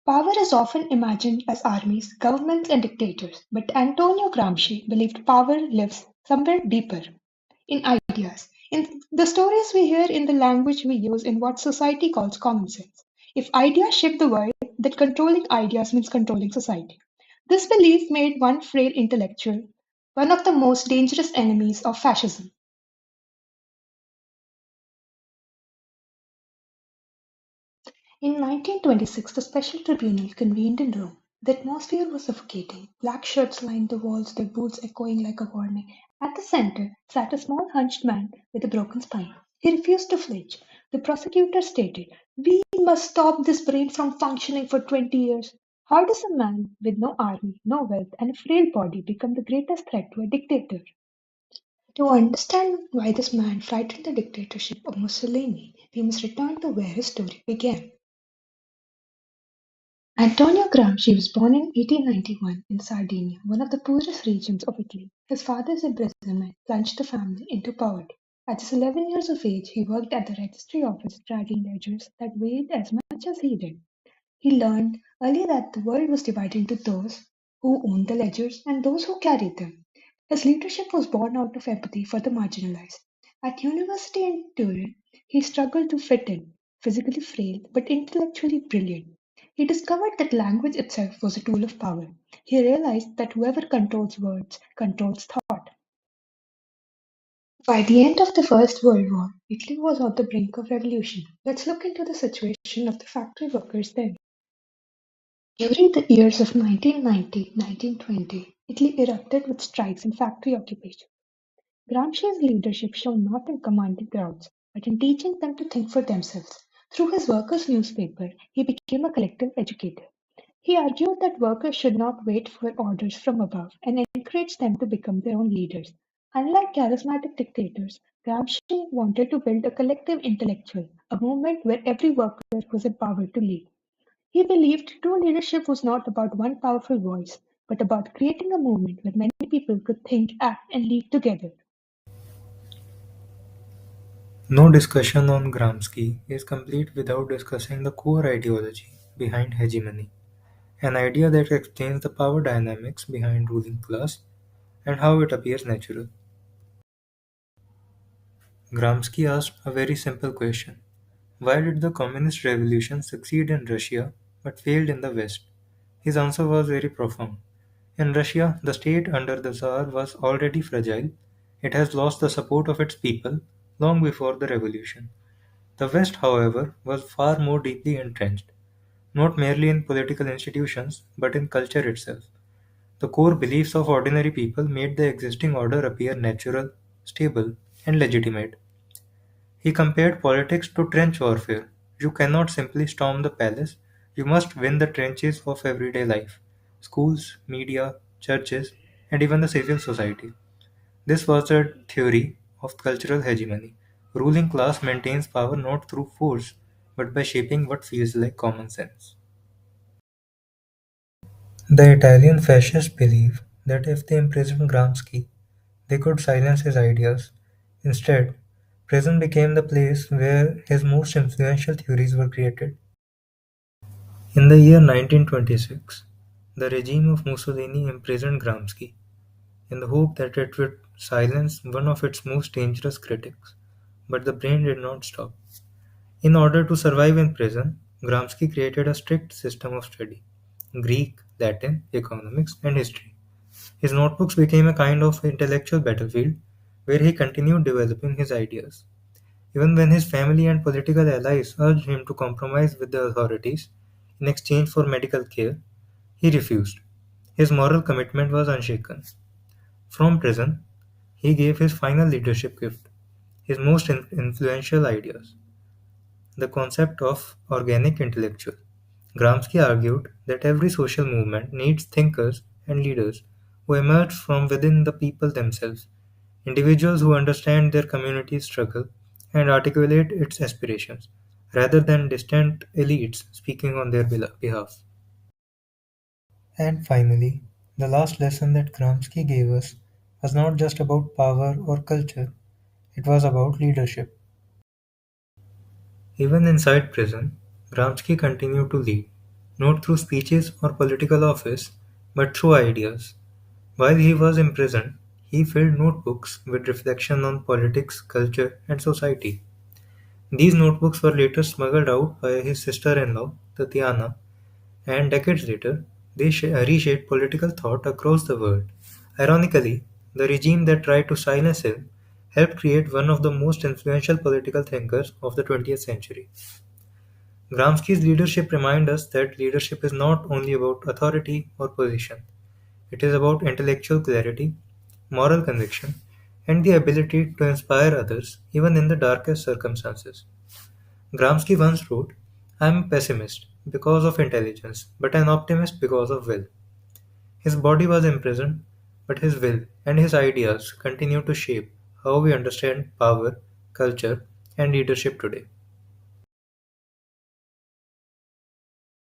Power is often imagined as armies, governments, and dictators, but Antonio Gramsci believed power lives somewhere deeper in ideas, in the stories we hear, in the language we use, in what society calls common sense. If ideas shape the world, then controlling ideas means controlling society. This belief made one frail intellectual one of the most dangerous enemies of fascism. In 1926, the Special Tribunal convened in Rome. The atmosphere was suffocating. Black shirts lined the walls, their boots echoing like a warning. At the center sat a small hunched man with a broken spine. He refused to flinch. The prosecutor stated, "We must stop this brain from functioning for 20 years." How does a man with no army, no wealth, and a frail body become the greatest threat to a dictator? To understand why this man frightened the dictatorship of Mussolini, we must return to where his story began. Antonio Gramsci was born in 1891 in Sardinia, one of the poorest regions of Italy. His father's imprisonment plunged the family into poverty. At just 11 years of age, he worked at the registry office dragging ledgers that weighed as much as he did. He learned early that the world was divided into those who owned the ledgers and those who carried them. His leadership was born out of empathy for the marginalized. At university in Turin, he struggled to fit in, physically frail but intellectually brilliant. He discovered that language itself was a tool of power. He realized that whoever controls words controls thought. By the end of the First World War, Italy was on the brink of revolution. Let's look into the situation of the factory workers then. During the years of 1919-1920, Italy erupted with strikes and factory occupation. Gramsci's leadership shone not in commanding crowds, but in teaching them to think for themselves. Through his workers' newspaper, he became a collective educator. He argued that workers should not wait for orders from above and encouraged them to become their own leaders. Unlike charismatic dictators, Gramsci wanted to build a collective intellectual, a movement where every worker was empowered to lead. He believed true leadership was not about one powerful voice, but about creating a movement where many people could think, act, and lead together. No discussion on Gramsci is complete without discussing the core ideology behind hegemony, an idea that explains the power dynamics behind ruling class and how it appears natural. Gramsci asked a very simple question: why did the communist revolution succeed in Russia but failed in the West? His answer was very profound. In Russia, the state under the Tsar was already fragile. It has lost the support of its people long before the revolution. The West, however, was far more deeply entrenched, not merely in political institutions, but in culture itself. The core beliefs of ordinary people made the existing order appear natural, stable, and legitimate. He compared politics to trench warfare. You cannot simply storm the palace, you must win the trenches of everyday life: schools, media, churches, and even the civil society. This was the theory of cultural hegemony. Ruling class maintains power not through force, but by shaping what feels like common sense. The Italian fascists believe that if they imprisoned Gramsci, they could silence his ideas. Instead, prison became the place where his most influential theories were created. In the year 1926, the regime of Mussolini imprisoned Gramsci in the hope that it would silence one of its most dangerous critics. But the brain did not stop. In order to survive in prison, Gramsci created a strict system of study: Greek, Latin, economics, and history. His notebooks became a kind of intellectual battlefield where he continued developing his ideas. Even when his family and political allies urged him to compromise with the authorities in exchange for medical care, he refused. His moral commitment was unshaken. From prison, he gave his final leadership gift, his most influential ideas: the concept of organic intellectual. Gramsci argued that every social movement needs thinkers and leaders who emerge from within the people themselves, individuals who understand their community's struggle and articulate its aspirations, rather than distant elites speaking on their behalf. And finally, the last lesson that Gramsci gave us was not just about power or culture, it was about leadership. Even inside prison, Gramsci continued to lead. not through speeches or political office, but through ideas. While he was imprisoned, he filled notebooks with reflection on politics, culture, and society. These notebooks were later smuggled out by his sister-in-law, Tatiana, and decades later, they reshaped political thought across the world. Ironically, the regime that tried to silence him helped create one of the most influential political thinkers of the 20th century. Gramsci's leadership reminds us that leadership is not only about authority or position, it is about intellectual clarity, moral conviction, and the ability to inspire others even in the darkest circumstances. Gramsci once wrote, I am a pessimist because of intelligence, but an optimist because of will. His body was imprisoned, but his will and his ideas continue to shape how we understand power, culture, and leadership today.